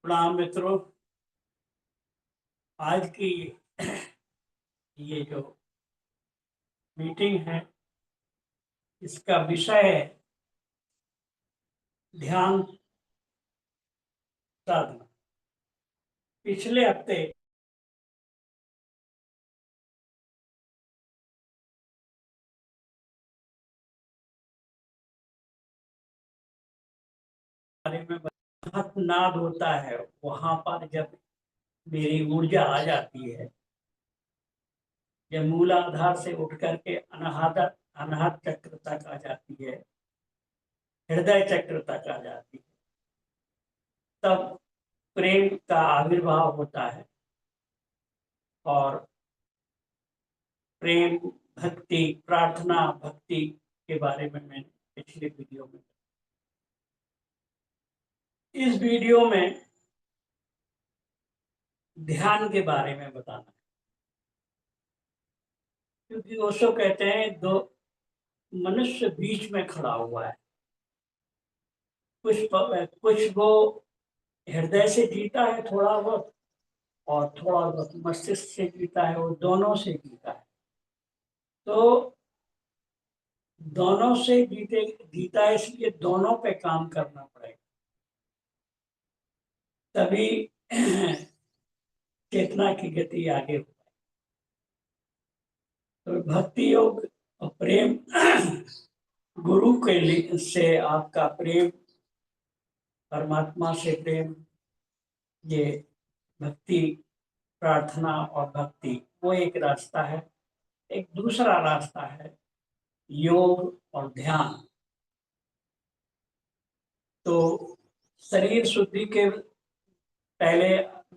प्रणाम मित्रों। आज की ये जो मीटिंग है, इसका विषय है ध्यान साधना। पिछले हफ्ते बारे में नाद होता है, वहां पर जब मेरी ऊर्जा आ जाती है, जब मूलाधार से उठ करके अनाहत चक्र तक आ जाती है, हृदय चक्र तक आ जाती है, तब प्रेम का आविर्भाव होता है। और प्रेम, भक्ति, प्रार्थना, भक्ति के बारे में मैंने पिछले वीडियो में, इस वीडियो में ध्यान के बारे में बताना है। क्योंकि ओशो कहते हैं, दो मनुष्य बीच में खड़ा हुआ है। कुछ वो हृदय से जीता है थोड़ा बहुत, और थोड़ा बहुत मस्तिष्क से जीता है, वो दोनों से जीता है। तो दोनों से जीता है, इसलिए दोनों पे काम करना पड़ेगा, तभी चेतना की गति आगे हो। तो भक्ति योग और प्रेम, गुरु के लिए से आपका प्रेम, परमात्मा से प्रेम, ये भक्ति, प्रार्थना और भक्ति, वो एक रास्ता है। एक दूसरा रास्ता है योग और ध्यान। तो शरीर शुद्धि के पहले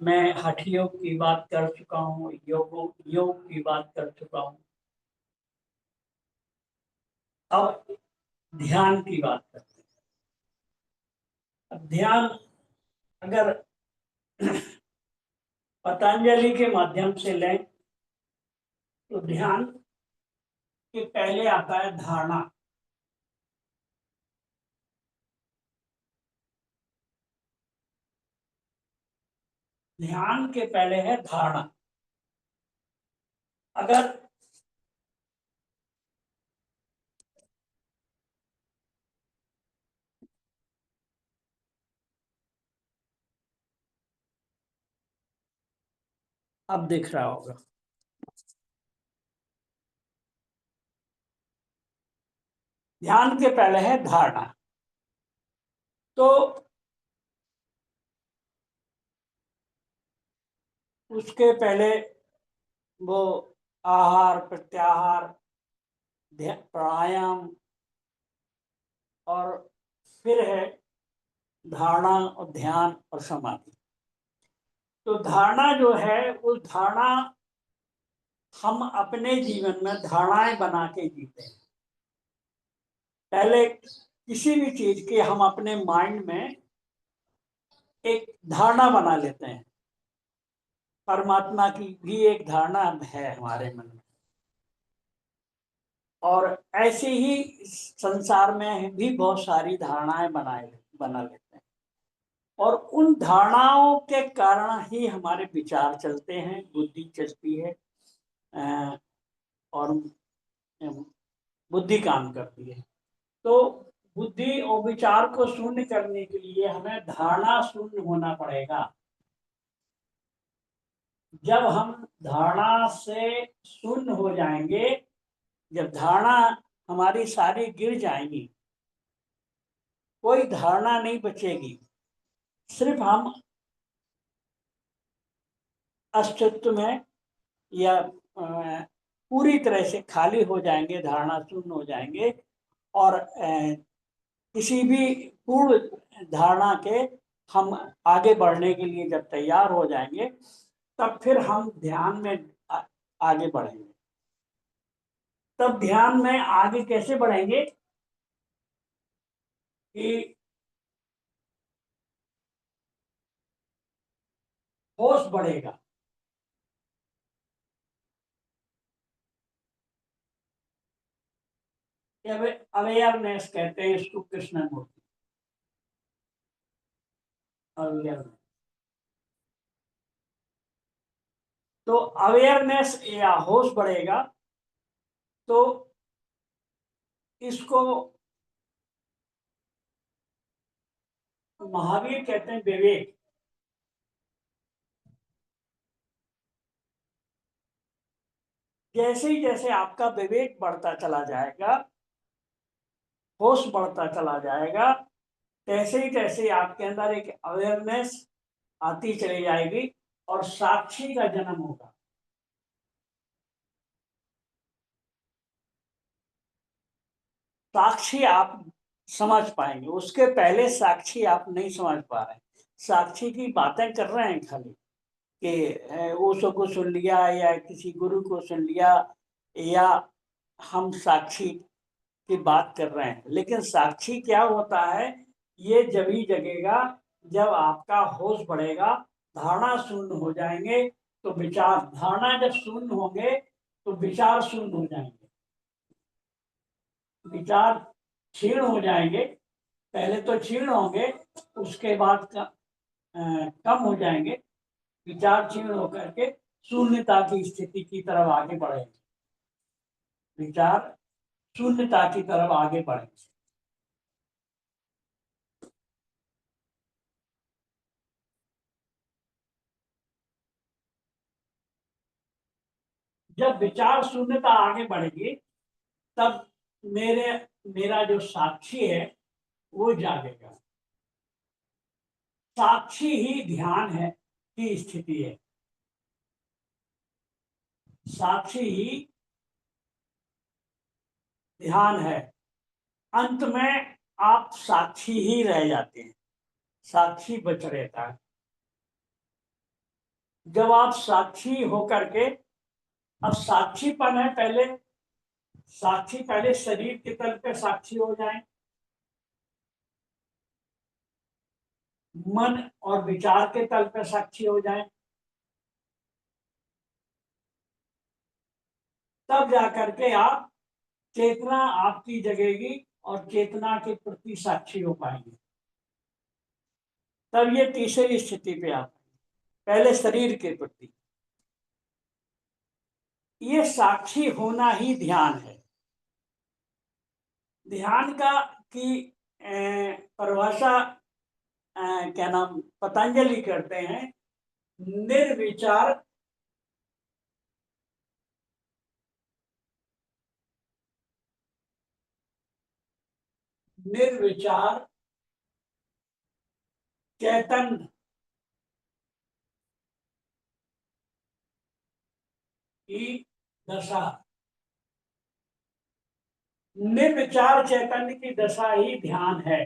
मैं हठ योग की बात कर चुका हूँ, योग की बात कर चुका हूँ। अब ध्यान की बात करते हैं। अब ध्यान अगर पतंजलि के माध्यम से लें, तो ध्यान के पहले आता है धारणा। ध्यान के पहले है धारणा। अगर अब दिख रहा होगा, ध्यान के पहले है धारणा। तो उसके पहले वो आहार, प्रत्याहार, प्राणायाम, और फिर है धारणा और ध्यान और समाधि। तो धारणा जो है, उस धारणा, हम अपने जीवन में धारणाएं बना के जीते हैं। पहले किसी भी चीज के हम अपने माइंड में एक धारणा बना लेते हैं। परमात्मा की भी एक धारणा है हमारे मन में, और ऐसे ही संसार में भी बहुत सारी धारणाएं बना लेते हैं। और उन धारणाओं के कारण ही हमारे विचार चलते हैं, बुद्धि चलती है, और बुद्धि काम करती है। तो बुद्धि और विचार को शून्य करने के लिए हमें धारणा शून्य होना पड़ेगा। जब हम धारणा से शून्य हो जाएंगे, जब धारणा हमारी सारी गिर जाएंगी, कोई धारणा नहीं बचेगी, सिर्फ हम अस्तित्व में या पूरी तरह से खाली हो जाएंगे, धारणा शून्य हो जाएंगे। और किसी भी पूर्ण धारणा के हम आगे बढ़ने के लिए जब तैयार हो जाएंगे, तब फिर हम ध्यान में आगे बढ़ेंगे। तब ध्यान में आगे कैसे बढ़ेंगे कि होश बढ़ेगा। अवेयरनेस कहते हैं इसको कृष्णमूर्ति, अवेयरनेस। तो अवेयरनेस या होश बढ़ेगा तो इसको महावीर कहते हैं विवेक। जैसे ही जैसे आपका विवेक बढ़ता चला जाएगा, होश बढ़ता चला जाएगा, तैसे ही तैसे आपके अंदर एक अवेयरनेस आती चली जाएगी और साक्षी का जन्म होगा। साक्षी आप समझ पाएंगे, उसके पहले साक्षी आप नहीं समझ पा रहे हैं। साक्षी की बातें कर रहे हैं खाली कि ओशो को सुन लिया या किसी गुरु को सुन लिया, या हम साक्षी की बात कर रहे हैं। लेकिन साक्षी क्या होता है, ये जब ही जगेगा जब आपका होश बढ़ेगा, धारणा शून्य हो जाएंगे तो विचार, धारणा जब शून्य होंगे तो विचार शून्य हो जाएंगे, विचार क्षीण हो जाएंगे। पहले तो क्षीण होंगे, उसके बाद कम हो जाएंगे, विचार क्षीण होकर के शून्यता की स्थिति की तरफ आगे बढ़ेंगे, विचार शून्यता की तरफ आगे बढ़ेंगे। जब विचार शून्यता आगे बढ़ेगी तब मेरे मेरा जो साक्षी है वो जागेगा। साक्षी ही ध्यान है की स्थिति है, साक्षी ही ध्यान है। अंत में आप साक्षी ही रह जाते हैं, साक्षी बच रहता है। जब आप साक्षी होकर के, अब साक्षीपन है, पहले साक्षी, पहले शरीर के तल पे साक्षी हो जाए, मन और विचार के तल पे साक्षी हो जाए, तब जाकर के आप चेतना आपकी जगेगी और चेतना के प्रति साक्षी हो पाएंगे। तब ये तीसरी स्थिति पे आप, पहले शरीर के प्रति, ये साक्षी होना ही ध्यान है। ध्यान का की परिभाषा क्या नाम पतंजलि करते हैं, निर्विचार निर्विचार चैतन्य की दशा, निर्विचार चैतन्य की दशा ही ध्यान है।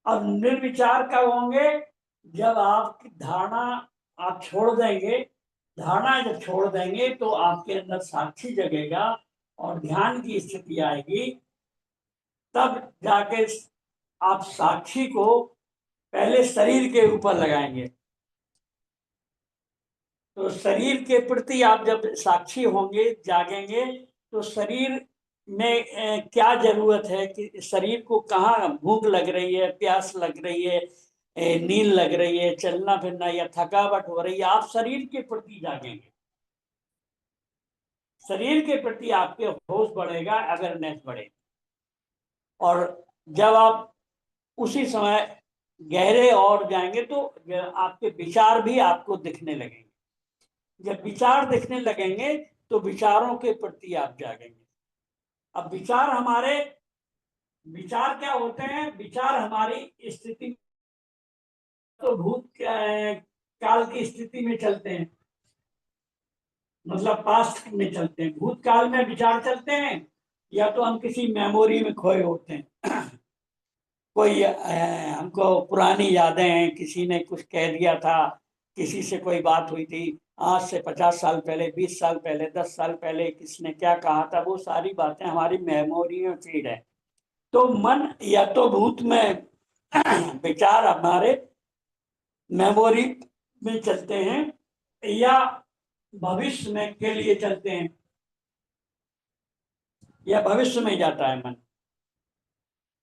अब निर्विचार कब होंगे, जब आपकी धारणा आप छोड़ देंगे, धारणा जब छोड़ देंगे तो आपके अंदर साक्षी जगेगा और ध्यान की स्थिति आएगी। तब जाके आप साक्षी को पहले शरीर के ऊपर लगाएंगे। तो शरीर के प्रति आप जब साक्षी होंगे, जागेंगे, तो शरीर में क्या जरूरत है, कि शरीर को कहाँ भूख लग रही है, प्यास लग रही है, नींद लग रही है, चलना फिरना या थकावट हो रही है, आप शरीर के प्रति जागेंगे। शरीर के प्रति आपके होश बढ़ेगा, अवेयरनेस बढ़ेगी। और जब आप उसी समय गहरे और जाएंगे तो आपके विचार भी आपको दिखने लगेंगे। जब विचार दिखने लगेंगे तो विचारों के प्रति आप जागेंगे। अब विचार क्या होते हैं, विचार हमारी स्थिति, तो भूत काल की स्थिति में चलते हैं, मतलब पास्ट में चलते हैं। भूतकाल में विचार चलते हैं, या तो हम किसी मेमोरी में खोए होते हैं कोई हमको पुरानी यादें हैं, किसी ने कुछ कह दिया था, किसी से कोई बात हुई थी आज से 50 साल पहले, 20 साल पहले, 10 साल पहले किसने क्या कहा था, वो सारी बातें हमारी मेमोरी में फीड है। तो मन या तो भूत में विचार हमारे मेमोरी में चलते हैं या भविष्य में के लिए चलते हैं, या भविष्य में जाता है मन।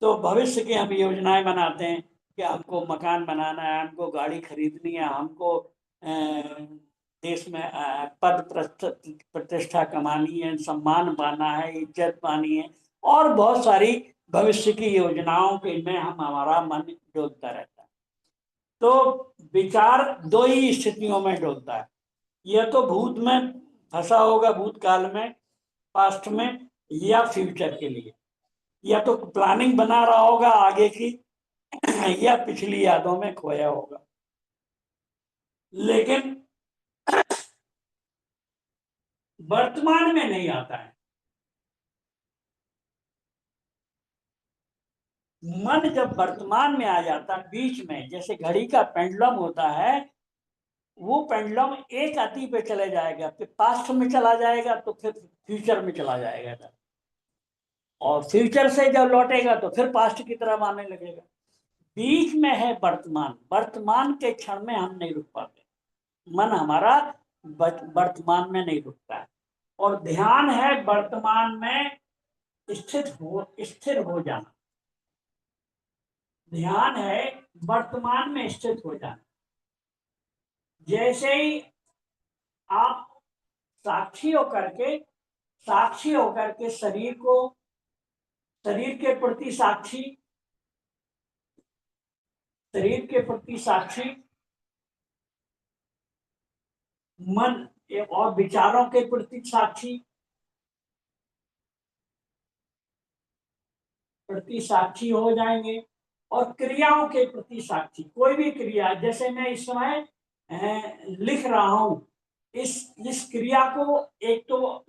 तो भविष्य की हम योजनाएं बनाते हैं कि हमको मकान बनाना है, हमको गाड़ी खरीदनी है, हमको देश में पद प्रतिष्ठा कमानी है, सम्मान पाना है, इज्जत पानी है, और बहुत सारी भविष्य की योजनाओं के में हम हमारा मन डोलता रहता है। तो विचार दो ही स्थितियों में डोलता है, यह तो भूत में फंसा होगा, भूतकाल में, पास्ट में, या फ्यूचर के लिए, या तो प्लानिंग बना रहा होगा आगे की, या पिछली यादों में खोया होगा। लेकिन वर्तमान में नहीं आता है। मन जब वर्तमान में आ जाता है, बीच में, जैसे घड़ी का पेंडुलम होता है, वो पेंडुलम एक अति पे चले जाएगा, फिर पास्ट में चला जाएगा, तो फिर फ्यूचर में चला जाएगा, और फ्यूचर से जब लौटेगा तो फिर पास्ट की तरफ आने लगेगा। बीच में है वर्तमान, वर्तमान के क्षण में हम नहीं रुक पाते, मन हमारा वर्तमान में नहीं रुकता है। और ध्यान है वर्तमान में स्थिर हो जाना। ध्यान है वर्तमान में स्थित हो जाना। जैसे ही आप साक्षी होकर के शरीर के प्रति साक्षी, शरीर के प्रति साक्षी, मन और विचारों के प्रति साक्षी हो जाएंगे, और क्रियाओं के प्रति साक्षी। कोई भी क्रिया, जैसे मैं इस समय लिख रहा हूं, इस क्रिया को एक तो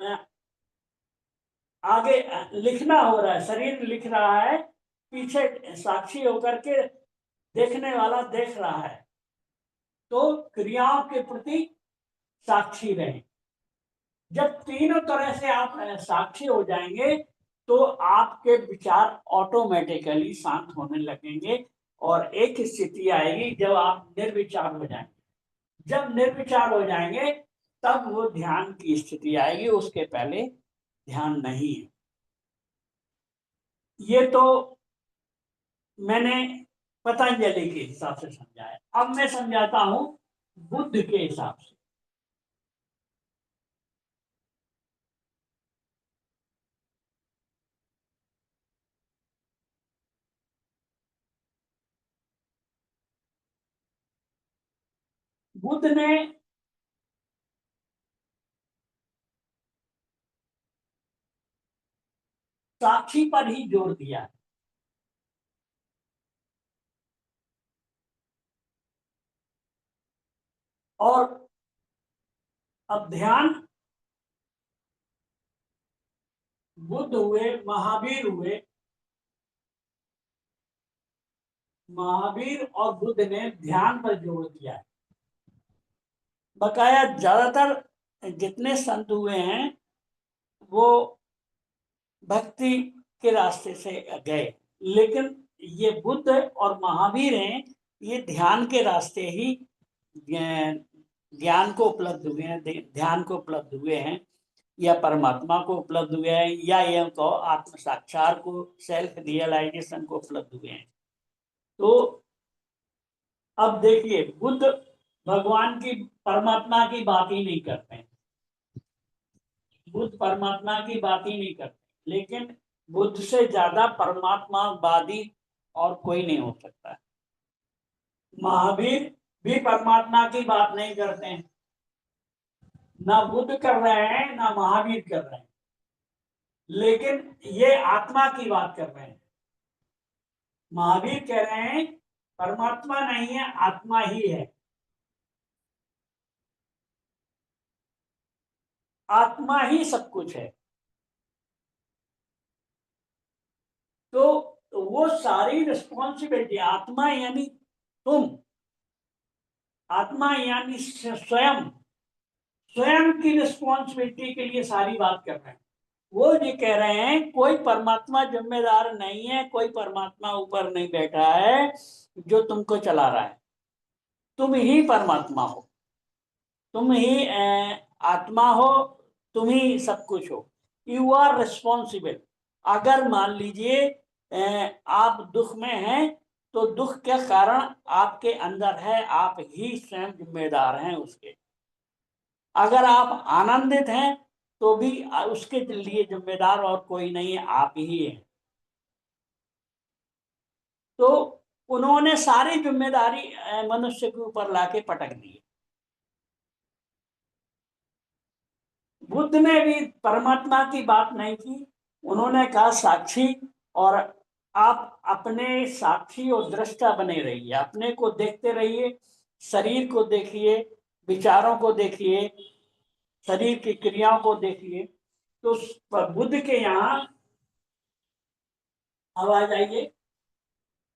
आगे लिखना हो रहा है, शरीर लिख रहा है, पीछे साक्षी होकर के देखने वाला देख रहा है। तो क्रियाओं के प्रति साक्षी रहे। जब तीनों तरह से आप साक्षी हो जाएंगे, तो आपके विचार ऑटोमेटिकली शांत होने लगेंगे, और एक स्थिति आएगी जब आप निर्विचार हो जाएंगे। जब निर्विचार हो जाएंगे, तब वो ध्यान की स्थिति आएगी, उसके पहले ध्यान नहीं है। ये तो मैंने पतंजलि के हिसाब से समझाया। अब मैं समझाता हूं बुद्ध के हिसाब से। बुद्ध ने साक्षी पर ही जोर दिया। और अब ध्यान, बुद्ध हुए, महावीर हुए, महावीर और बुद्ध ने ध्यान पर जोर दिया है। बकाया ज्यादातर जितने संत हुए हैं वो भक्ति के रास्ते से गए, लेकिन ये बुद्ध और महावीर हैं, ये ध्यान के रास्ते ही ज्ञान को उपलब्ध हुए हैं, ध्यान को उपलब्ध हुए हैं, या परमात्मा को उपलब्ध हुए हैं, या ये को आत्म साक्षात को, सेल्फ रियलाइजेशन को उपलब्ध हुए हैं। तो अब देखिए, बुद्ध भगवान की, परमात्मा की बात ही नहीं करते हैं। बुद्ध परमात्मा की बात ही नहीं करते, लेकिन बुद्ध से ज्यादा परमात्मावादी और कोई नहीं हो सकता है। महावीर भी परमात्मा की बात नहीं करते हैं, ना बुद्ध कर रहे हैं ना महावीर कर रहे हैं, लेकिन ये आत्मा की बात कर रहे हैं। महावीर कह रहे हैं परमात्मा नहीं है, आत्मा ही है, आत्मा ही सब कुछ है। तो वो सारी रिस्पॉन्सिबिलिटी, आत्मा यानी तुम, आत्मा यानी स्वयं, स्वयं की रिस्पॉन्सिबिलिटी के लिए सारी बात कर रहे हैं। वो ये कह रहे हैं कोई परमात्मा जिम्मेदार नहीं है, कोई परमात्मा ऊपर नहीं बैठा है जो तुमको चला रहा है, तुम ही परमात्मा हो, तुम ही आत्मा हो, तुम ही सब कुछ हो। You are responsible. अगर मान लीजिए आप दुख में हैं तो दुख के कारण आपके अंदर है, आप ही स्वयं जिम्मेदार हैं उसके। अगर आप आनंदित हैं तो भी उसके लिए जिम्मेदार और कोई नहीं है, आप ही हैं। तो उन्होंने सारी जिम्मेदारी मनुष्य के ऊपर लाके पटक दी। बुद्ध ने भी परमात्मा की बात नहीं की, उन्होंने कहा साक्षी। और आप अपने साक्षी और दृष्टा बने रहिए, अपने को देखते रहिए, शरीर को देखिए, विचारों को देखिए, शरीर की क्रियाओं को देखिए। तो बुद्ध के यहाँ, आवाज आइए,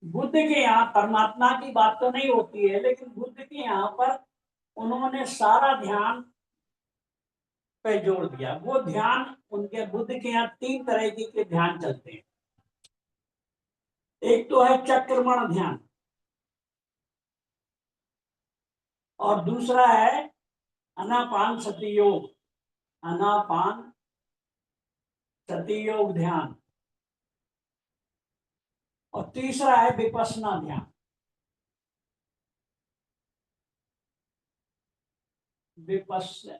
बुद्ध के यहाँ परमात्मा की बात तो नहीं होती है, लेकिन बुद्ध के यहाँ पर उन्होंने सारा ध्यान पे जोड़ दिया। वो ध्यान उनके बुद्ध के यहाँ तीन तरह के ध्यान चलते हैं। एक तो है चक्रमण ध्यान, और दूसरा है अनापान सती योग, अनापान सती योग ध्यान, और तीसरा है विपश्यना ध्यान। विपश्यना,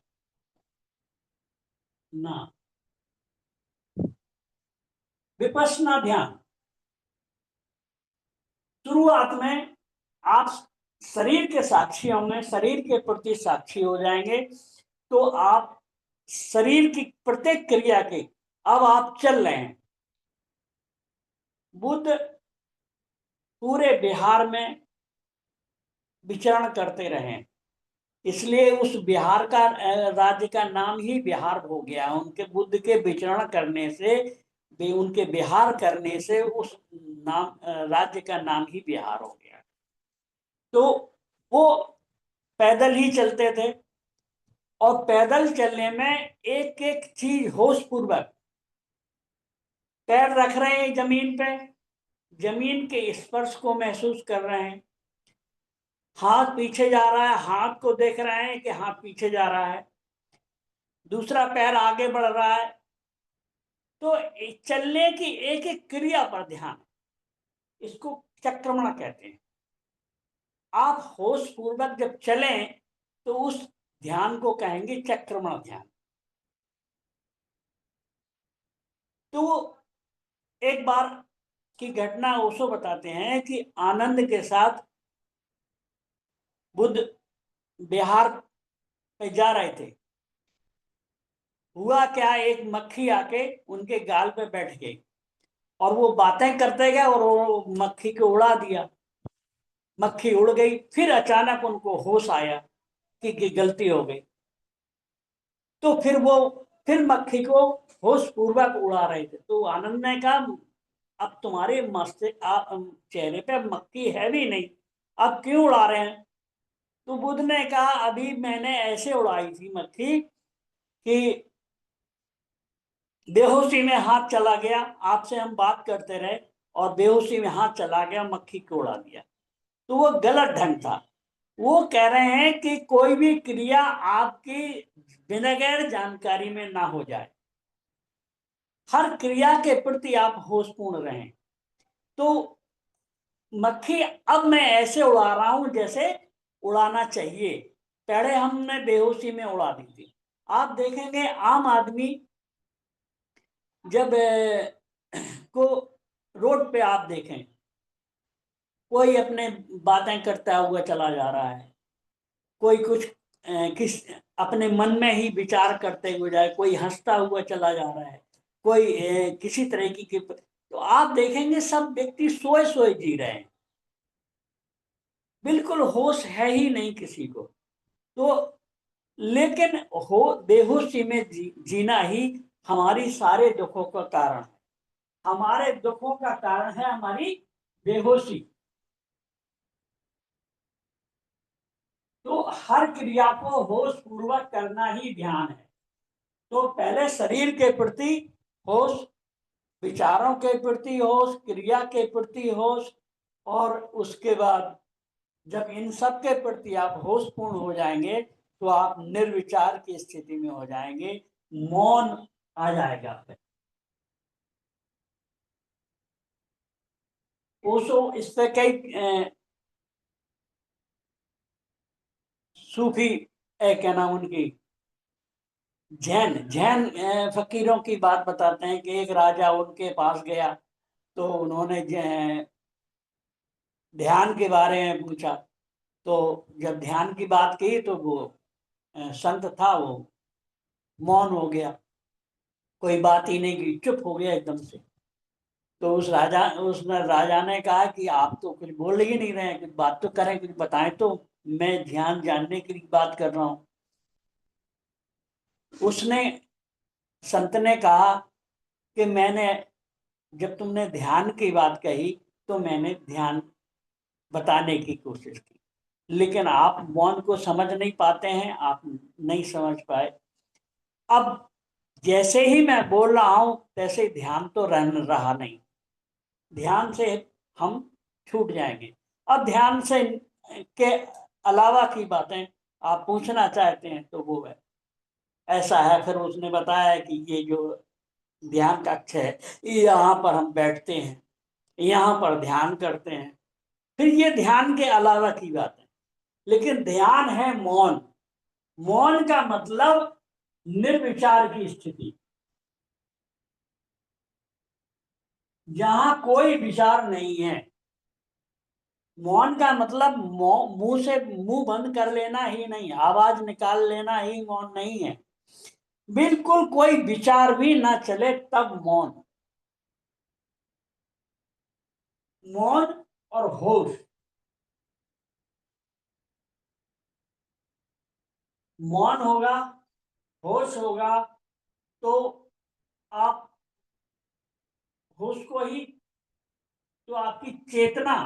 विपश्यना ध्यान शुरुआत में आप शरीर के साक्षी होंगे, शरीर के प्रति साक्षी हो जाएंगे, तो आप शरीर की प्रत्येक क्रिया के अब आप चल रहे हैं। बुद्ध पूरे बिहार में विचरण करते रहे, इसलिए उस बिहार का राज्य का नाम ही बिहार हो गया। उनके बुद्ध के विचरण करने से, उनके बिहार करने से उस नाम राज्य का नाम ही बिहार हो गया। तो वो पैदल ही चलते थे, और पैदल चलने में एक एक चीज होश पूर्वक, पैर रख रहे हैं जमीन पे, जमीन के स्पर्श को महसूस कर रहे हैं, हाथ पीछे जा रहा है, हाथ को देख रहे हैं कि हाथ पीछे जा रहा है, दूसरा पैर आगे बढ़ रहा है। तो चलने की एक एक क्रिया पर ध्यान, इसको चक्रमण कहते हैं। आप होश पूर्वक जब चलें तो उस ध्यान को कहेंगे चक्रमण ध्यान। तो एक बार की घटना ओशो बताते हैं कि आनंद के साथ बुद्ध बिहार पे जा रहे थे। हुआ क्या, एक मक्खी आके उनके गाल पे बैठ गई, और वो बातें करते गए और वो मक्खी को उड़ा दिया। मक्खी उड़ गई, फिर अचानक उनको होश आया कि गलती हो गई। तो फिर मक्खी को होश पूर्वक उड़ा रहे थे। तो आनंद ने कहा अब तुम्हारे चेहरे पे मक्खी है भी नहीं, अब क्यों उड़ा रहे हैं? तो बुद्ध ने कहा अभी मैंने ऐसे उड़ाई थी मक्खी कि बेहोशी में हाथ चला गया, आपसे हम बात करते रहे और बेहोशी में हाथ चला गया, मक्खी को उड़ा दिया। तो वो गलत ढंग था। वो कह रहे हैं कि कोई भी क्रिया आपकी बिना जानकारी में ना हो जाए, हर क्रिया के प्रति आप होशपूर्ण रहें। तो मक्खी अब मैं ऐसे उड़ा रहा हूं जैसे उड़ाना चाहिए, पहले हमने बेहोशी में उड़ा दी थी। आप देखेंगे आम आदमी जब को रोड पे आप देखें, कोई अपने बातें करता हुआ चला जा रहा है, कोई कुछ किस अपने मन में ही विचार करते हुए जाए, कोई हंसता हुआ चला जा रहा है, कोई किसी तरह की तो आप देखेंगे सब व्यक्ति सोए सोए जी रहे हैं, बिल्कुल होश है ही नहीं किसी को। तो लेकिन बेहोशी में जीना ही हमारी सारे दुखों का कारण है। हमारे दुखों का कारण है हमारी बेहोशी। तो तो हर क्रिया को होश पूर्वक करना ही ध्यान है। तो पहले शरीर के प्रति होश, विचारों के प्रति होश, क्रिया के प्रति होश, और उसके बाद जब इन सब के प्रति आप होशपूर्ण हो जाएंगे तो आप निर्विचार की स्थिति में हो जाएंगे, मौन आ जाएगा। ओशो इस पे कई सूफी क्या नाम उनकी, जैन जैन फकीरों की बात बताते हैं कि एक राजा उनके पास गया तो उन्होंने ध्यान के बारे में पूछा। तो जब ध्यान की बात की तो वो संत था, वो मौन हो गया, कोई बात ही नहीं की, चुप हो गया एकदम से। तो उस राजा ने कहा कि आप तो कुछ बोल ही नहीं रहे हैं, कुछ बात तो करें, कुछ बताएं तो, मैं ध्यान जानने की बात कर रहा हूँ। उसने, संत ने कहा कि मैंने, जब तुमने ध्यान की बात कही तो मैंने ध्यान बताने की कोशिश की, लेकिन आप मौन को समझ नहीं पाते हैं, आप नहीं समझ पाए। अब जैसे ही मैं बोल रहा हूं तैसे ही ध्यान तो रह रहा नहीं, ध्यान से हम छूट जाएंगे। अब ध्यान से के अलावा की बातें आप पूछना चाहते हैं तो वो है, ऐसा है। फिर उसने बताया कि ये जो ध्यान कक्ष है, यहाँ पर हम बैठते हैं, यहाँ पर ध्यान करते हैं। फिर ये ध्यान के अलावा की बात है, लेकिन ध्यान है मौन। मौन का मतलब निर्विचार की स्थिति, जहां कोई विचार नहीं है। मौन का मतलब मुंह से मुंह बंद कर लेना ही नहीं, आवाज निकाल लेना ही मौन नहीं है। बिल्कुल कोई विचार भी ना चले तब मौन। मौन और होश, मौन होगा, होश होगा, तो आप होश को ही, तो आपकी चेतना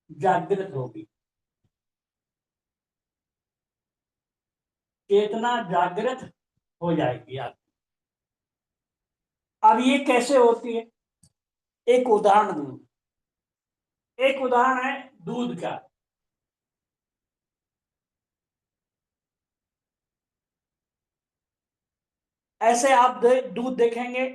जागृत होगी। चेतना जागृत हो जाएगी आप। अब ये कैसे होती है, एक उदाहरण दूं। एक उदाहरण है दूध का। ऐसे आप दूध देखेंगे,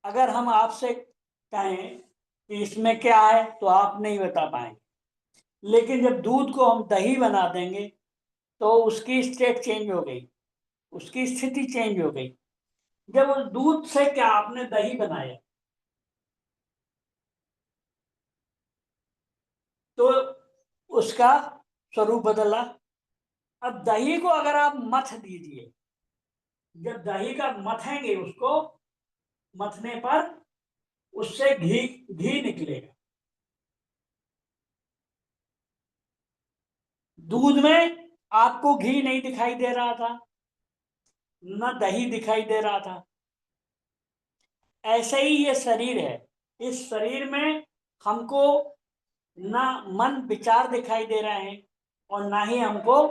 अगर हम आपसे कहें कि इसमें क्या है तो आप नहीं बता पाएंगे। लेकिन जब दूध को हम दही बना देंगे तो उसकी स्टेट चेंज हो गई, उसकी स्थिति चेंज हो गई। जब उस दूध से क्या आपने दही बनाया तो उसका स्वरूप बदला। अब दही को अगर आप मथ दीजिए, जब दही का मथेंगे उसको, मथने पर उससे घी घी निकलेगा। दूध में आपको घी नहीं दिखाई दे रहा था, न दही दिखाई दे रहा था। ऐसे ही ये शरीर है, इस शरीर में हमको ना मन विचार दिखाई दे रहे हैं और ना ही हमको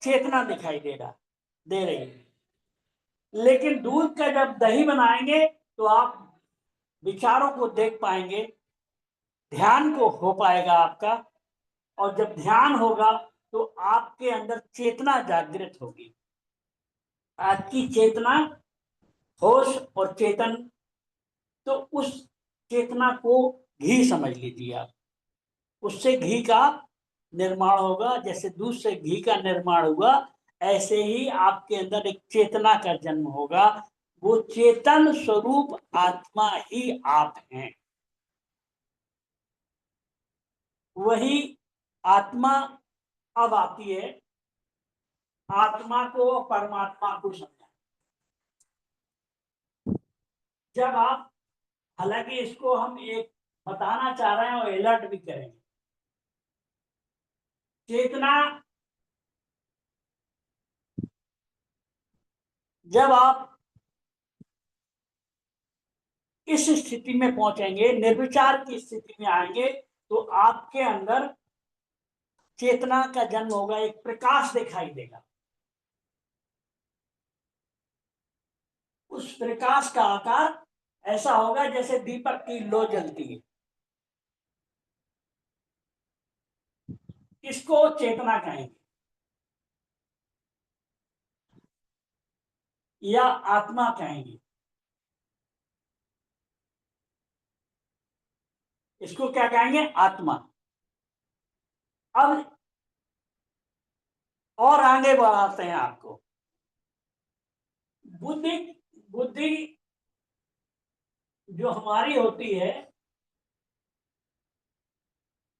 चेतना दिखाई दे रही है। लेकिन दूध का जब दही बनाएंगे तो आप विचारों को देख पाएंगे, ध्यान को हो पाएगा आपका। और जब ध्यान होगा तो आपके अंदर चेतना जागृत होगी। आपकी चेतना, होश और चेतन, तो उस चेतना को घी समझ लीजिए आप। उससे घी का निर्माण होगा, जैसे दूध से घी का निर्माण हुआ, ऐसे ही आपके अंदर एक चेतना का जन्म होगा। वो चेतन स्वरूप आत्मा ही आप हैं। वही आत्मा अब आती है, आत्मा को परमात्मा को समझा। जब आप, हालांकि इसको हम एक बताना चाह रहे हैं और अलर्ट भी करेंगे। चेतना, जब आप इस स्थिति में पहुंचेंगे, निर्विचार की स्थिति में आएंगे, तो आपके अंदर चेतना का जन्म होगा, एक प्रकाश दिखाई देगा। उस प्रकाश का आकार ऐसा होगा जैसे दीपक की लौ जलती है। इसको चेतना कहेंगे या आत्मा कहेंगे। इसको क्या कहेंगे? आत्मा। अब और आगे बढ़ाते हैं आपको। बुद्धि बुद्धि जो हमारी होती है,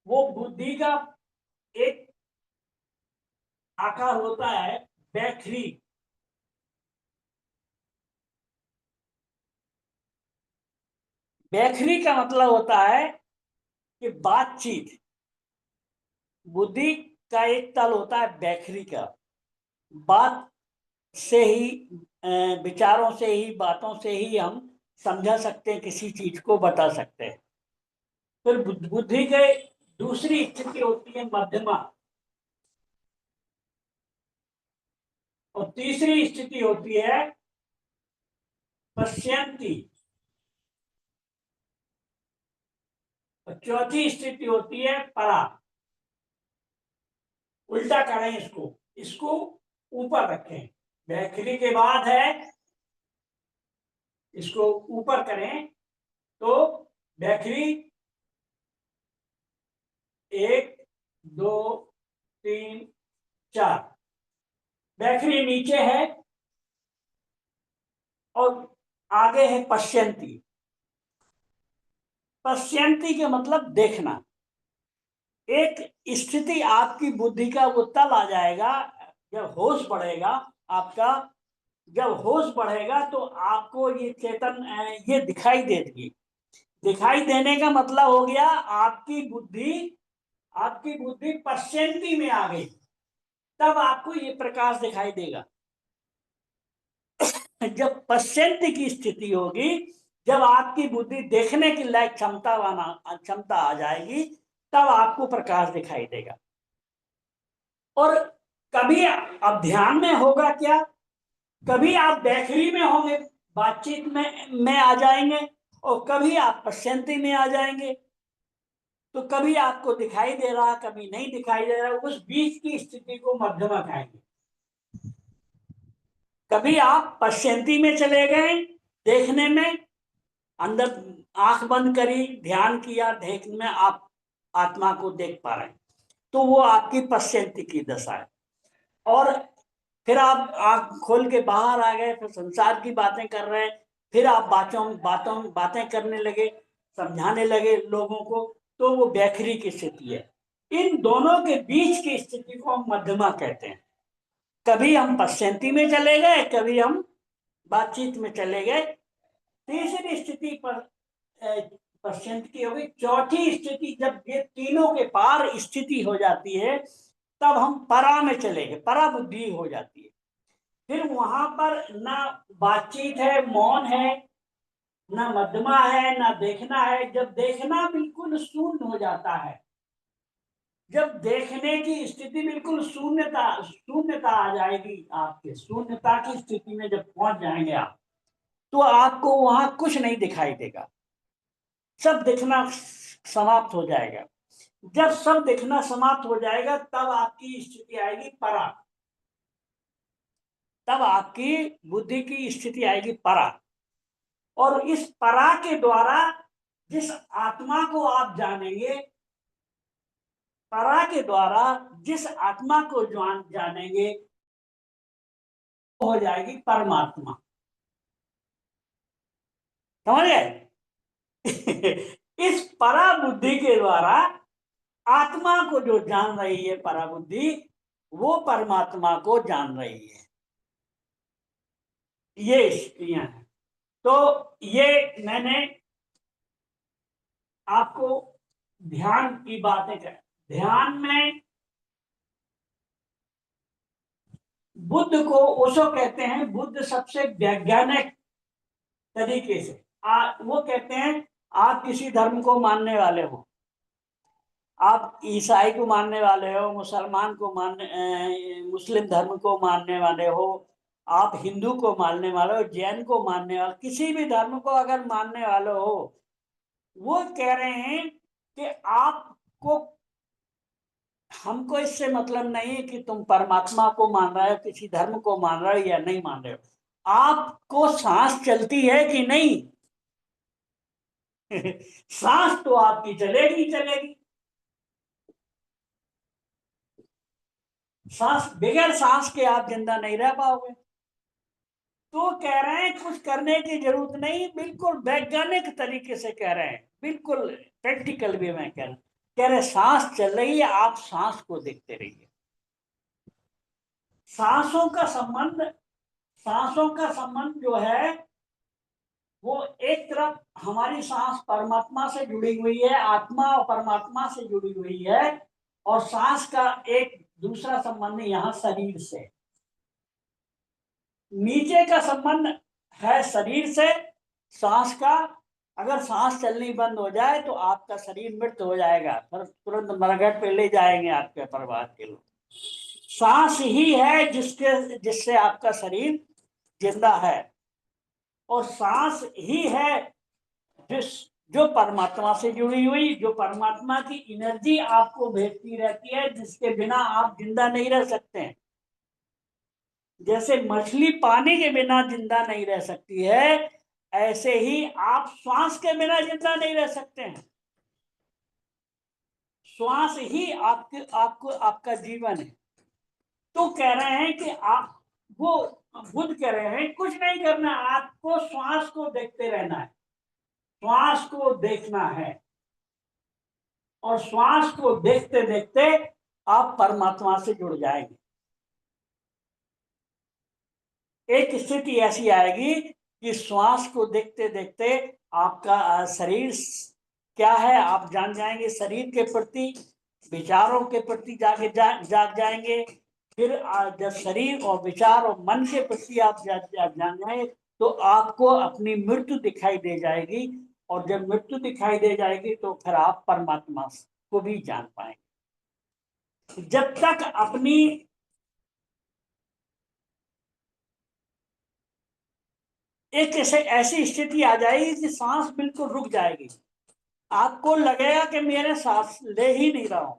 वो बुद्धि का एक आकार होता है बैखरी। बैखरी का मतलब होता है कि बातचीत। बुद्धि का एक तल होता है बैखरी का, बात से ही, विचारों से ही, बातों से ही हम समझा सकते हैं, किसी चीज को बता सकते हैं। फिर बुद्धि के दूसरी स्थिति होती है मध्यमा, और तीसरी स्थिति होती है पश्यंती, और चौथी स्थिति होती है परा। उल्टा करें इसको, इसको ऊपर रखें, बैखरी के बाद है, इसको ऊपर करें तो बैखरी 1 2 3 4, बैखरी नीचे है और आगे है पश्यंती। पश्यंती के मतलब देखना। एक स्थिति आपकी बुद्धि का वो तब आ जाएगा जब होश बढ़ेगा आपका। जब होश बढ़ेगा तो आपको ये चेतन, ये दिखाई देगी। दिखाई देने का मतलब हो गया आपकी बुद्धि पश्यंती में आ गई, तब आपको ये प्रकाश दिखाई देगा। जब पश्यंती की स्थिति होगी, जब आपकी बुद्धि देखने की लायक क्षमता आ जाएगी, तब आपको प्रकाश दिखाई देगा। और कभी अब ध्यान में होगा क्या, कभी आप बैखरी में होंगे, बातचीत में आ जाएंगे, और कभी आप पश्यंती में आ जाएंगे। तो कभी आपको दिखाई दे रहा, कभी नहीं दिखाई दे रहा, उस बीच की स्थिति को मध्यमा कहेंगे। कभी आप पश्यंती में चले गए देखने में, अंदर आंख बंद करी, ध्यान किया, देखने में आप आत्मा को देख पा रहे हैं, तो वो आपकी पश्यंती की दशा है। और फिर आप आंख खोल के बाहर आ गए, फिर संसार की बातें कर रहे हैं, फिर आप बातें करने लगे, समझाने लगे लोगों को, तो वो बैखरी की स्थिति है। इन दोनों के बीच की स्थिति को हम मध्यमा कहते हैं। कभी हम पश्यंती में चले गए, कभी हम बातचीत में चले गए। तीसरी स्थिति पर पश्यंत की होगी। चौथी स्थिति जब ये तीनों के पार स्थिति हो जाती है, तब हम परा में चले गए, परा बुद्धि हो जाती है। फिर वहां पर ना बातचीत है, मौन है, ना मध्यमा है, ना देखना है। जब देखना बिल्कुल शून्य हो जाता है, जब देखने की स्थिति बिल्कुल शून्यता आ जाएगी, आपके शून्यता की स्थिति में जब पहुंच जाएंगे आप, तो आपको वहां कुछ नहीं दिखाई देगा, सब दिखना समाप्त हो जाएगा। जब सब दिखना समाप्त हो जाएगा, तब आपकी स्थिति आएगी परा, तब आपकी बुद्धि की स्थिति आएगी परा। और इस परा के द्वारा जिस आत्मा को आप जानेंगे, परा के द्वारा जिस आत्मा को जानेंगे, हो जाएगी परमात्मा। समझ गए? इस परा बुद्धि के द्वारा आत्मा को जो जान रही है परा बुद्धि, वो परमात्मा को जान रही है। ये स्थितियां हैं। तो ये मैंने आपको ध्यान की बातें कर, ध्यान में बुद्ध को ओशो कहते हैं, बुद्ध सबसे वैज्ञानिक तरीके से वो कहते हैं आप किसी धर्म को मानने वाले हो, आप ईसाई को मानने वाले हो, मुसलमान को मुस्लिम धर्म को मानने वाले हो, आप हिंदू को मानने वाले हो, जैन को मानने वाले, किसी भी धर्म को अगर मानने वाले हो, वो कह रहे हैं कि आपको, हमको इससे मतलब नहीं है कि तुम परमात्मा को मान रहे हो, किसी धर्म को मान रहे हो या नहीं मान रहे हो, आपको सांस चलती है कि नहीं? सांस तो आपकी चलेगी चलेगी। सांस, बगैर सांस के आप जिंदा नहीं रह पाओगे। तो कह रहे हैं कुछ करने की जरूरत नहीं, बिल्कुल वैज्ञानिक तरीके से कह रहे हैं, बिल्कुल प्रैक्टिकल वे में कह रहे सांस चल रही है, आप सांस को देखते रहिए। सांसों का संबंध, सांसों का संबंध जो है वो एक तरफ हमारी सांस परमात्मा से जुड़ी हुई है, आत्मा और परमात्मा से जुड़ी हुई है, और सांस का एक दूसरा संबंध यहाँ शरीर से, नीचे का संबंध है शरीर से सांस का। अगर सांस चलनी बंद हो जाए तो आपका शरीर मृत हो जाएगा, फिर तुरंत मरघट पे ले जाएंगे आपके परिवार के लोग। सांस ही है जिससे आपका शरीर जिंदा है, और सांस ही है जिस जो परमात्मा से जुड़ी हुई, जो परमात्मा की एनर्जी आपको भेजती रहती है, जिसके बिना आप जिंदा नहीं रह सकते हैं। जैसे मछली पानी के बिना जिंदा नहीं रह सकती है, ऐसे ही आप श्वास के बिना जिंदा नहीं रह सकते हैं। श्वास ही आपको आपका जीवन है। तो कह रहे हैं कि आप, वो बुद्ध कह रहे हैं कुछ नहीं करना, आपको श्वास को देखते रहना है, श्वास को देखना है, और श्वास को देखते देखते आप परमात्मा से जुड़ जाएंगे। एक स्थिति ऐसी आएगी कि श्वास को देखते देखते आपका शरीर क्या है आप जान जाएंगे, शरीर के प्रति, विचारों के प्रति जाग जाएंगे। फिर जब शरीर और विचार और मन के प्रति आप जान जाएंगे तो आपको अपनी मृत्यु दिखाई दे जाएगी, और जब मृत्यु दिखाई दे जाएगी तो फिर आप परमात्मा को भी जान पाएंगे। जब तक अपनी एक ऐसी स्थिति आ जाएगी कि सांस बिल्कुल रुक जाएगी, आपको लगेगा कि मेरे सांस ले ही नहीं रहा हूं।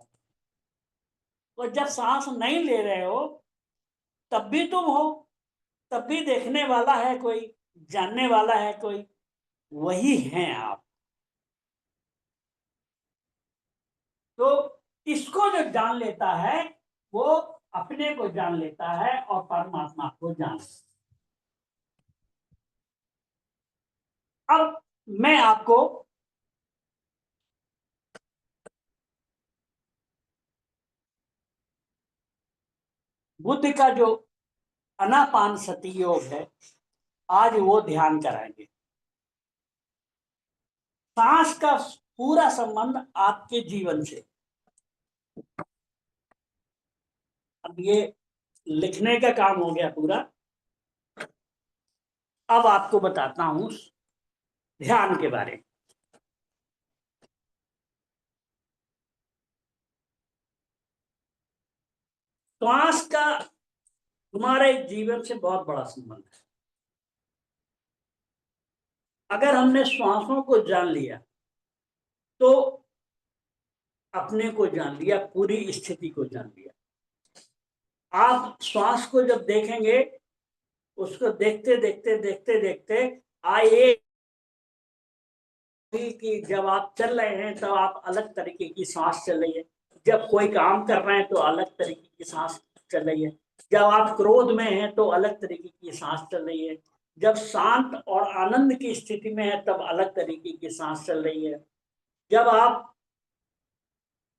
तो जब सांस नहीं ले रहे हो तब भी तुम हो, तब भी देखने वाला है कोई, जानने वाला है कोई, वही हैं आप। तो इसको जो जान लेता है वो अपने को जान लेता है और परमात्मा को जान लेता है। अब मैं आपको बुद्ध का जो अनापान सती योग है आज वो ध्यान कराएंगे। सांस का पूरा संबंध आपके जीवन से। अब ये लिखने का काम हो गया पूरा। अब आपको बताता हूं ध्यान के बारे में। श्वास का हमारे जीवन से बहुत बड़ा संबंध है। अगर हमने श्वासों को जान लिया तो अपने को जान लिया, पूरी स्थिति को जान लिया। आप श्वास को जब देखेंगे, उसको देखते देखते देखते देखते आइए कि जब आप चल रहे हैं तब आप अलग तरीके की सांस चल रही है, जब कोई काम कर रहे हैं तो अलग तरीके की सांस चल रही है, जब आप क्रोध में हैं तो अलग तरीके की सांस चल रही है, जब शांत और आनंद की स्थिति में है तब अलग तरीके की सांस चल रही है, जब आप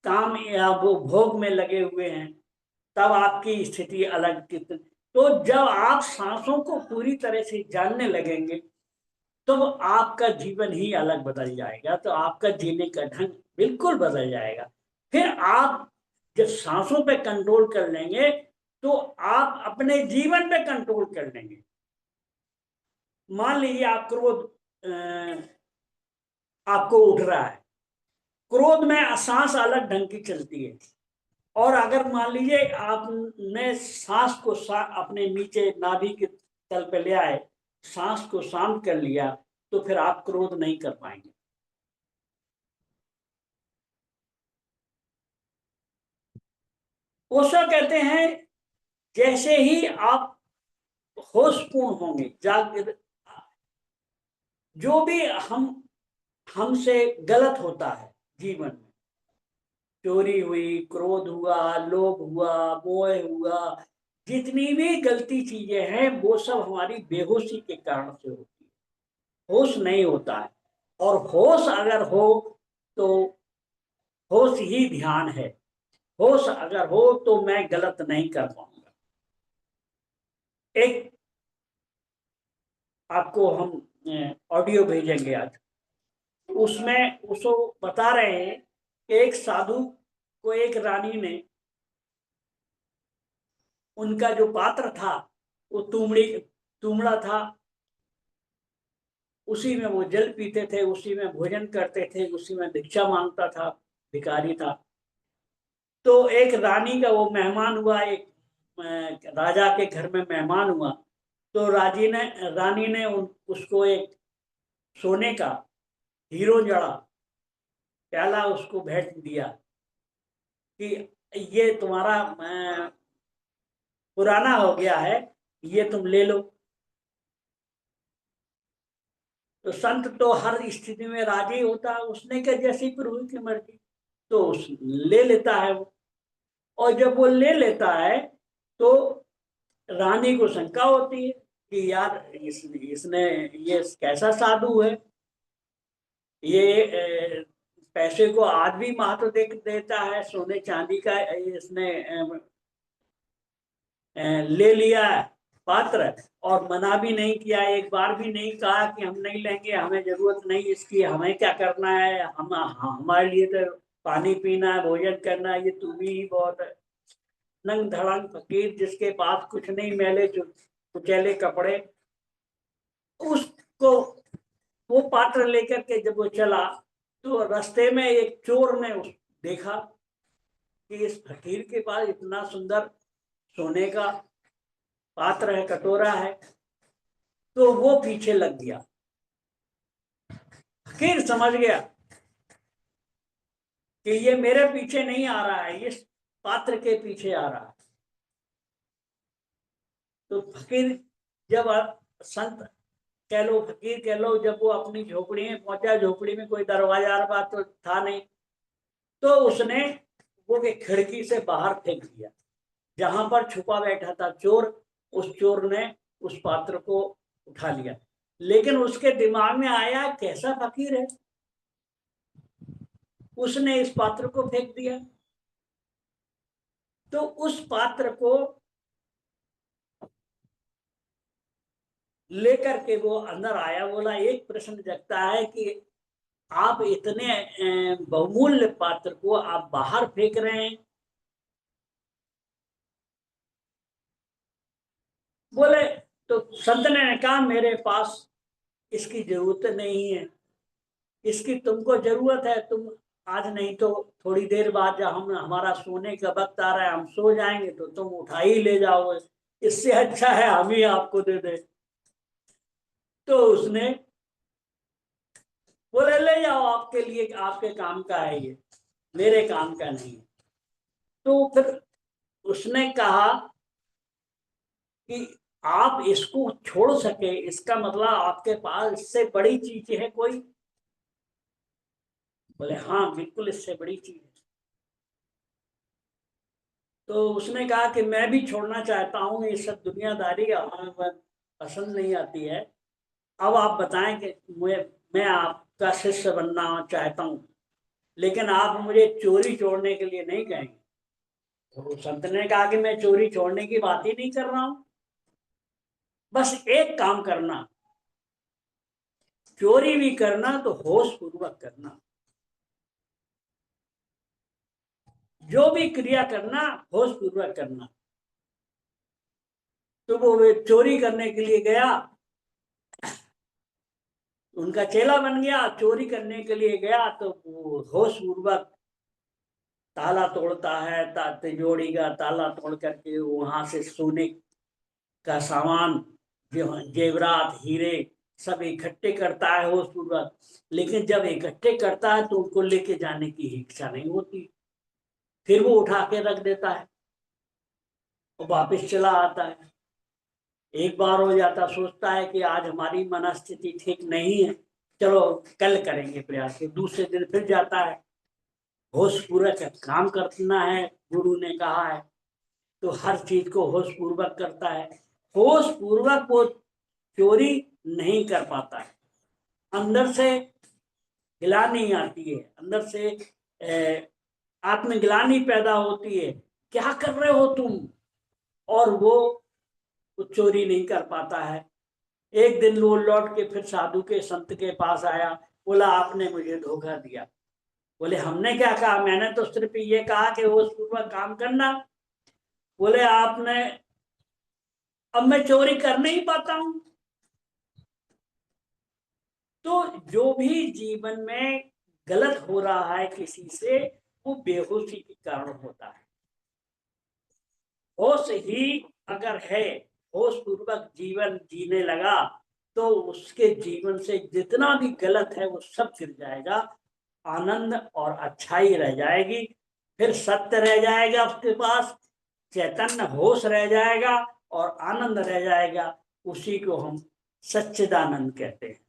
काम या वो भोग में लगे हुए हैं तब आपकी स्थिति अलग। तो जब आप सांसों को पूरी तरह से जानने लगेंगे तो आपका जीवन ही अलग बदल जाएगा, तो आपका जीने का ढंग बिल्कुल बदल जाएगा। फिर आप जब सांसों पे कंट्रोल कर लेंगे तो आप अपने जीवन पे कंट्रोल कर लेंगे। मान लीजिए आप क्रोध आपको उठ रहा है। क्रोध में सांस अलग ढंग की चलती है। और अगर मान लीजिए आपने सांस को अपने नीचे नाभि के तल पे ले आए, सांस को शांत कर लिया, तो फिर आप क्रोध नहीं कर पाएंगे। ओशो कहते हैं जैसे ही आप होशपूर्ण होंगे, जागृत, जो भी हमसे गलत होता है जीवन में, चोरी हुई, क्रोध हुआ, लोभ हुआ, मोह हुआ, जितनी भी गलती चीजें हैं वो सब हमारी बेहोशी के कारण से होती है। होश नहीं होता है। और होश अगर हो तो होश ही ध्यान है। होश अगर हो तो मैं गलत नहीं कर पाऊंगा। एक आपको हम ऑडियो भेजेंगे आज, उसमें उसको बता रहे हैं कि एक साधु को एक रानी ने, उनका जो पात्र था वो तुमड़ा था, उसी में वो जल पीते थे, उसी में भोजन करते थे, उसी में भिक्षा मांगता था, भिखारी था। तो एक रानी का वो मेहमान हुआ, एक राजा के घर में मेहमान हुआ। तो रानी ने उसको एक सोने का हीरो जड़ा प्याला उसको भेंट दिया कि ये तुम्हारा पुराना हो गया है, ये तुम ले लो। तो संत तो हर स्थिति में राजी होता है, उसने क्या जैसी प्रभु की मर्जी, तो उस ले लेता है वो। और जब वो ले लेता है तो रानी को शंका होती है कि यार इसने ये कैसा साधु है, ये पैसे को आज भी महत्व देता है, सोने चांदी का इसने ले लिया है पात्र, और मना भी नहीं किया, एक बार भी नहीं कहा कि हम नहीं लेंगे, हमें जरूरत नहीं इसकी, हमें क्या करना है, हमारे लिए तो पानी पीना है, भोजन करना है, ये तुम्हें ही बहुत है। नंग धड़ंग फकीर जिसके पास कुछ नहीं, मैले कुचैले कपड़े, उसको वो पात्र लेकर के जब वो चला तो रास्ते में एक चोर ने देखा कि इस फकीर के पास इतना सुंदर सोने का पात्र है, कटोरा है, तो वो पीछे लग गया। फकीर समझ गया कि ये मेरे पीछे नहीं आ रहा है, ये पात्र के पीछे आ रहा है। तो फकीर जब संत कह लो, फकीर कह लो, जब वो अपनी झोपड़ी में पहुंचा, झोपड़ी में कोई दरवाजा तो था नहीं, तो उसने वो खिड़की से बाहर फेंक दिया, जहां पर छुपा बैठा था चोर, उस चोर ने उस पात्र को उठा लिया। लेकिन उसके दिमाग में आया कैसा फकीर है, उसने इस पात्र को फेंक दिया। तो उस पात्र को लेकर के वो अंदर आया, बोला एक प्रश्न जगता है कि आप इतने बहुमूल्य पात्र को आप बाहर फेंक रहे हैं। बोले, तो संत ने कहा मेरे पास इसकी जरूरत नहीं है, इसकी तुमको जरूरत है, तुम आज नहीं तो थोड़ी देर बाद जब हम हमारा सोने का वक्त आ रहा है, हम सो जाएंगे तो तुम उठा ही ले जाओगे, इससे अच्छा है हम ही आपको दे दे। तो उसने बोले ले जाओ, आपके लिए, आपके काम का है ये, मेरे काम का नहीं है। तो फिर उसने कहा कि आप इसको छोड़ सके, इसका मतलब आपके पास इससे बड़ी चीज है कोई। बोले हाँ बिल्कुल, इससे बड़ी चीज है। तो उसने कहा कि मैं भी छोड़ना चाहता हूँ, ये सब दुनियादारी हमें पसंद नहीं आती है। अब आप बताएं कि मैं आपका शिष्य बनना चाहता हूँ, लेकिन आप मुझे चोरी छोड़ने के लिए नहीं कहेंगे। तो संत ने कहा कि मैं चोरी छोड़ने की बात ही नहीं कर रहा हूँ, बस एक काम करना, चोरी भी करना तो होश पूर्वक करना, जो भी क्रिया करना होश पूर्वक करना। तो वो चोरी करने के लिए गया, उनका चेला बन गया, चोरी करने के लिए गया तो वो होश पूर्वक ताला तोड़ता है, तिजोरी का ताला तोड़ करके वहां से सोने का सामान, जेवरात, हीरे सब इकट्ठे करता है होश पूर्वक। लेकिन जब इकट्ठे करता है तो उनको लेके जाने की इच्छा नहीं होती, फिर वो उठा के रख देता है और वापस चला आता है। एक बार हो जाता, सोचता है कि आज हमारी मनस्थिति ठीक नहीं है, चलो कल करेंगे प्रयास। दूसरे दिन फिर जाता है, होश पूर्वक काम करना है, गुरु ने कहा है, तो हर चीज को होश पूर्वक करता है। होश पूर्वक वो चोरी नहीं कर पाता है, अंदर से गिलानी आती है, अंदर से आत्मग्लानि पैदा होती है, क्या कर रहे हो तुम, और वो चोरी नहीं कर पाता है। एक दिन वो लौट के फिर साधु के संत के पास आया, बोला आपने मुझे धोखा दिया। बोले हमने क्या कहा, मैंने तो सिर्फ ये कहा कि होश पूर्वक काम करना। बोले आपने, अब मैं चोरी कर नहीं पाता हूं। तो जो भी जीवन में गलत हो रहा है किसी से, वो बेहोशी के कारण होता है। होश ही अगर है, होश पूर्वक जीवन जीने लगा, तो उसके जीवन से जितना भी गलत है वो सब गिर जाएगा, आनंद और अच्छाई रह जाएगी। फिर सत्य रह जाएगा उसके पास, चैतन्य होश रह जाएगा और आनंद रह जाएगा। उसी को हम सच्चिदानंद कहते हैं।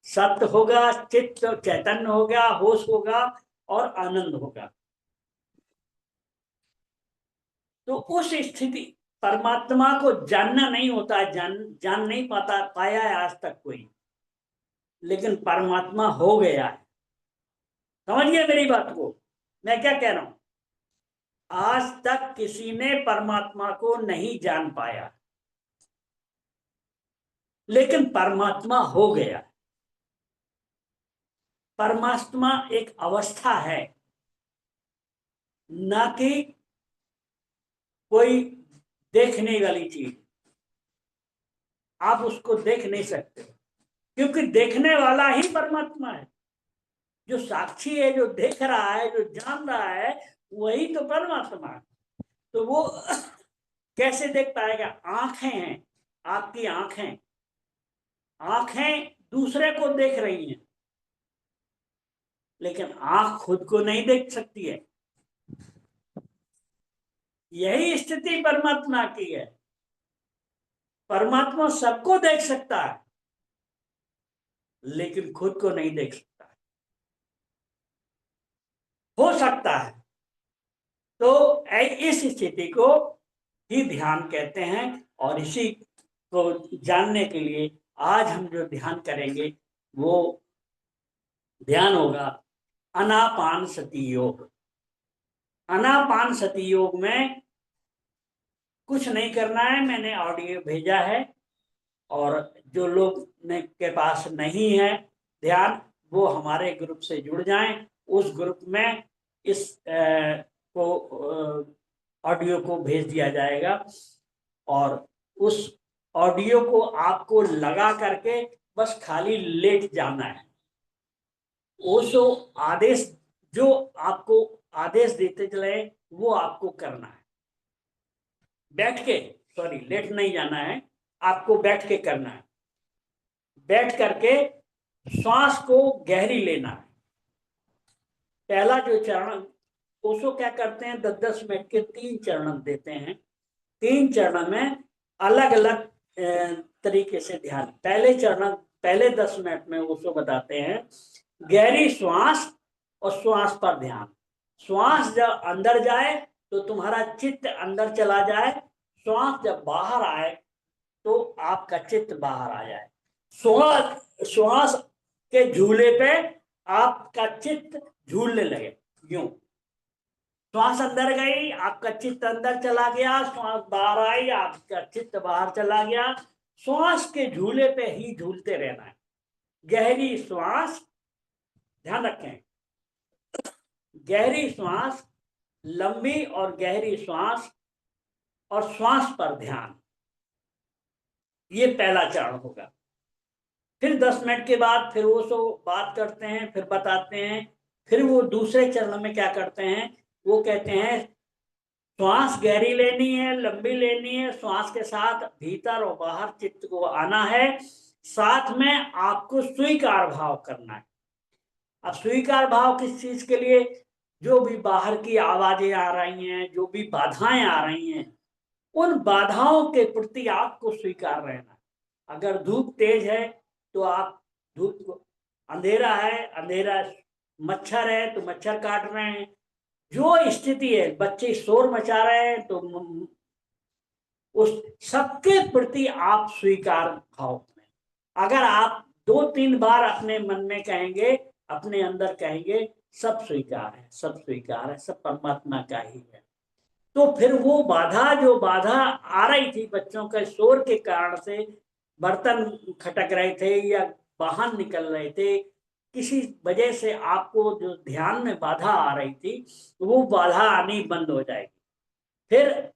सत्य होगा, चित्त चैतन्य होगा, होश होगा और आनंद होगा। तो उस स्थिति, परमात्मा को जानना नहीं होता है, जान नहीं पाया है आज तक कोई, लेकिन परमात्मा हो गया है। समझ गए मेरी बात को, मैं क्या कह रहा हूं? आज तक किसी ने परमात्मा को नहीं जान पाया, लेकिन परमात्मा हो गया। परमात्मा एक अवस्था है, ना कि कोई देखने वाली चीज। आप उसको देख नहीं सकते, क्योंकि देखने वाला ही परमात्मा है। जो साक्षी है, जो देख रहा है, जो जान रहा है, वही तो परमात्मा है। तो वो कैसे देख पाएगा? आंखें हैं, आपकी आंखें, आंखें दूसरे को देख रही हैं, लेकिन आंख खुद को नहीं देख सकती है। यही स्थिति परमात्मा की है। परमात्मा सबको देख सकता है, लेकिन खुद को नहीं देख सकता। हो सकता है। तो इस स्थिति को ही ध्यान कहते हैं। और इसी को जानने के लिए आज हम जो ध्यान करेंगे वो ध्यान होगा आनापान सती योग। आनापान सती योग में कुछ नहीं करना है, मैंने ऑडियो भेजा है, और जो लोग के पास नहीं है ध्यान, वो हमारे ग्रुप से जुड़ जाएं। उस ग्रुप में इस ऑडियो को भेज दिया जाएगा, और उस ऑडियो को आपको लगा करके बस खाली लेट जाना है। ओशो आदेश, जो आपको आदेश देते चले, वो आपको करना है। बैठ के, सॉरी लेट नहीं जाना है, आपको बैठ के करना है। बैठ करके श्वास को गहरी लेना है। पहला जो चरण, ओशो क्या करते हैं, 10-10 मिनट के 3 चरण देते हैं। 3 चरण में अलग अलग तरीके से ध्यान। पहले चरण, पहले 10 मिनट में ओशो बताते हैं गहरी श्वास और श्वास पर ध्यान। श्वास जब अंदर जाए तो तुम्हारा चित्त अंदर चला जाए, श्वास जब बाहर आए तो आपका चित्त बाहर आ जाए। श्वास श्वास के झूले पे आपका चित्त झूलने लगे। यूं श्वास अंदर गई, आपका चित्त अंदर चला गया, श्वास बाहर आई, आपका चित्त बाहर चला गया। श्वास के झूले पे ही झूलते रहना है। गहरी श्वास, ध्यान रखें, गहरी श्वास, लंबी और गहरी श्वास, और श्वास पर ध्यान। ये पहला चरण होगा। फिर 10 मिनट के बाद फिर वो सो बात करते हैं, फिर बताते हैं। फिर वो दूसरे चरण में क्या करते हैं, वो कहते हैं श्वास गहरी लेनी है, लंबी लेनी है, श्वास के साथ भीतर और बाहर चित्त को आना है, साथ में आपको स्वीकार भाव करना है। अब स्वीकार भाव किस चीज के लिए, जो भी बाहर की आवाजें आ रही हैं, जो भी बाधाएं आ रही हैं, उन बाधाओं के प्रति आपको स्वीकार रहना। अगर धूप तेज है तो आप धूप को, अंधेरा है, अंधेरा, मच्छर है तो मच्छर काट रहे हैं, जो स्थिति है, बच्चे शोर मचा रहे हैं तो उस सबके प्रति आप स्वीकार भाव में, अगर आप 2-3 बार अपने मन में कहेंगे, अपने अंदर कहेंगे सब स्वीकार है, सब स्वीकार है, सब परमात्मा का ही है, तो फिर वो बाधा, जो बाधा आ रही थी बच्चों के शोर के कारण से, बर्तन खटक रहे थे या वाहन निकल रहे थे, किसी वजह से आपको जो ध्यान में बाधा आ रही थी, वो बाधा आनी बंद हो जाएगी। फिर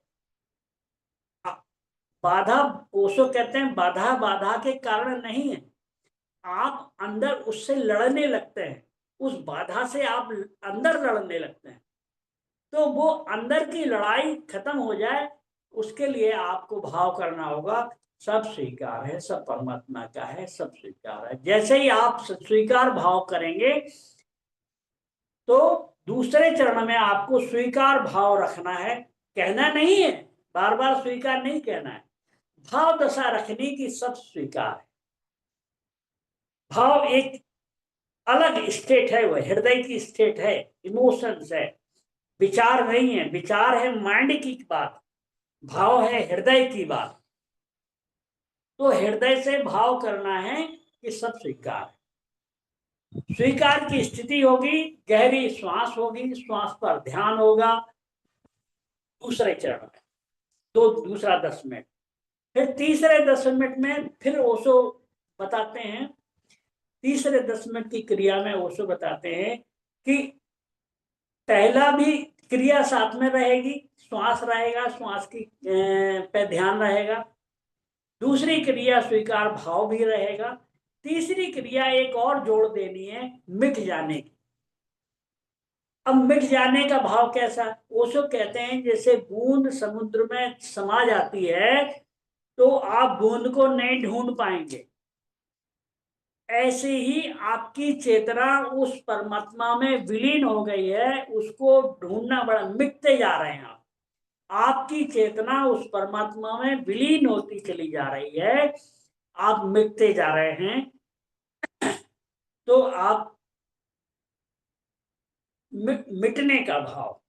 बाधा, ओशो कहते हैं बाधा बाधा के कारण नहीं है, आप अंदर उससे लड़ने लगते हैं, उस बाधा से आप अंदर लड़ने लगते हैं, तो वो अंदर की लड़ाई खत्म हो जाए, उसके लिए आपको भाव करना होगा सब स्वीकार है, सब परमात्मा का है, सब स्वीकार है। जैसे ही आप स्वीकार भाव करेंगे तो दूसरे चरण में आपको स्वीकार भाव रखना है, कहना नहीं है, बार बार स्वीकार नहीं कहना है, भाव दशा रखने की सब स्वीकार है। भाव एक अलग स्टेट है, वह हृदय की स्टेट है, इमोशंस है, विचार नहीं है, विचार है माइंड की बात, भाव है हृदय की बात। तो हृदय से भाव करना है कि सब स्वीकार है। स्वीकार की स्थिति होगी, गहरी श्वास होगी, श्वास पर ध्यान होगा दूसरे चरण में, तो दूसरा 10 मिनट। फिर तीसरे 10 मिनट में फिर ओशो बताते हैं, तीसरे 10 मिनट की क्रिया में ओशो बताते हैं कि पहला भी क्रिया साथ में रहेगी, श्वास रहेगा, श्वास की पे ध्यान रहेगा, दूसरी क्रिया स्वीकार भाव भी रहेगा, तीसरी क्रिया एक और जोड़ देनी है, मिट जाने की। अब मिट जाने का भाव कैसा, ओशो कहते हैं जैसे बूंद समुद्र में समा जाती है तो आप बूंद को नहीं ढूंढ पाएंगे, ऐसे ही आपकी चेतना उस परमात्मा में विलीन हो गई है, उसको ढूंढना बड़ा, मिटते जा रहे हैं आप, आपकी चेतना उस परमात्मा में विलीन होती चली जा रही है, आप मिटते जा रहे हैं, तो आप मिटने का भाव।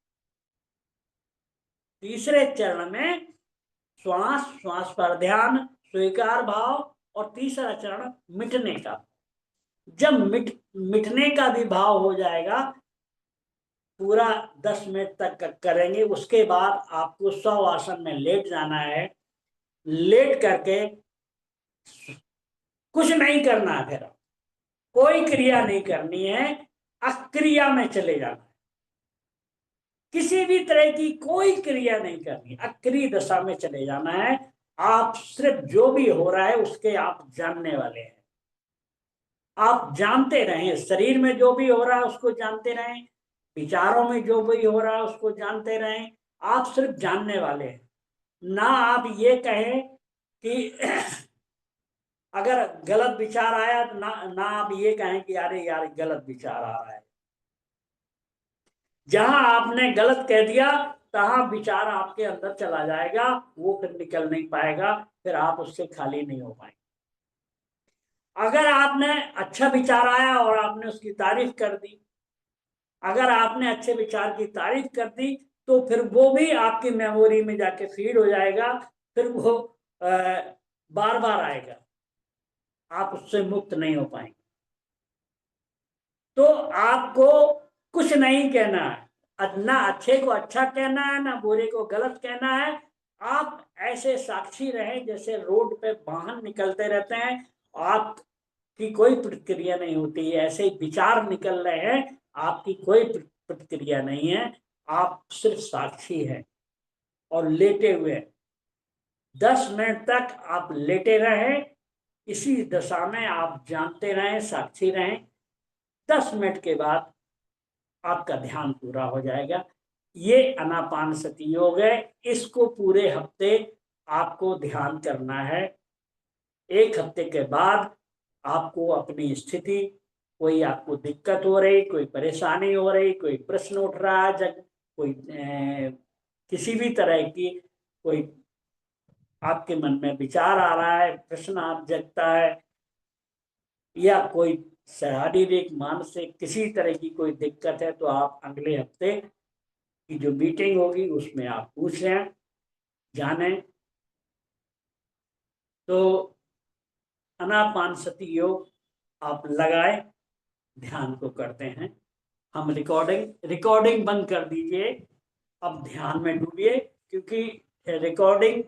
तीसरे चरण में श्वास, श्वास पर ध्यान, स्वीकार भाव, और तीसरा चरण मिटने का। जब मिटने का भी भाव हो जाएगा, पूरा 10 मिनट तक करेंगे, उसके बाद आपको शव आसन में लेट जाना है, लेट करके कुछ नहीं करना है, फिर कोई क्रिया नहीं करनी है, अक्रिया में चले जाना है, किसी भी तरह की कोई क्रिया नहीं करनी, अक्रिय दशा में चले जाना है, आप सिर्फ जो भी हो रहा है उसके आप जानने वाले हैं, आप जानते रहें, शरीर में जो भी हो रहा है उसको जानते रहें, विचारों में जो भी हो रहा है उसको जानते रहें, आप सिर्फ जानने वाले हैं। ना आप ये कहें कि अगर गलत विचार आया तो ना आप ये कहें कि अरे यार गलत विचार आ रहा है, जहां आपने गलत कह दिया तहां विचार आपके अंदर चला जाएगा, वो फिर निकल नहीं पाएगा, फिर आप उससे खाली नहीं हो पाएंगे। अगर आपने अच्छा विचार आया और आपने उसकी तारीफ कर दी, अगर आपने अच्छे विचार की तारीफ कर दी, तो फिर वो भी आपकी मेमोरी में जाके फीड हो जाएगा, फिर वो बार बार आएगा, आप उससे मुक्त नहीं हो पाएंगे। तो आपको कुछ नहीं कहना है, ना अच्छे को अच्छा कहना है, ना बुरे को गलत कहना है, आप ऐसे साक्षी रहें जैसे रोड पे वाहन निकलते रहते हैं, आपकी कोई प्रतिक्रिया नहीं होती है, ऐसे विचार निकल रहे हैं, आपकी कोई प्रतिक्रिया नहीं है, आप सिर्फ साक्षी हैं और लेटे हुए 10 मिनट तक आप लेटे रहें, इसी दशा में आप जानते रहें, साक्षी रहें। 10 मिनट के बाद आपका ध्यान पूरा हो जाएगा। ये आनापानसति योग है। इसको पूरे हफ्ते आपको ध्यान करना है। 1 हफ्ते के बाद आपको अपनी स्थिति, कोई आपको दिक्कत हो रही, कोई परेशानी हो रही, कोई प्रश्न उठ रहा है, कोई किसी भी तरह की कोई आपके मन में विचार आ रहा है, प्रश्न आप जगता है, या कोई शारीरिक मानसिक किसी तरह की कोई दिक्कत है, तो आप अगले हफ्ते की जो मीटिंग होगी उसमें आप पूछ लें, जाने। तो आनापानसति योग आप लगाए, ध्यान को करते हैं। हम रिकॉर्डिंग बंद कर दीजिए, अब ध्यान में डूबिए, क्योंकि रिकॉर्डिंग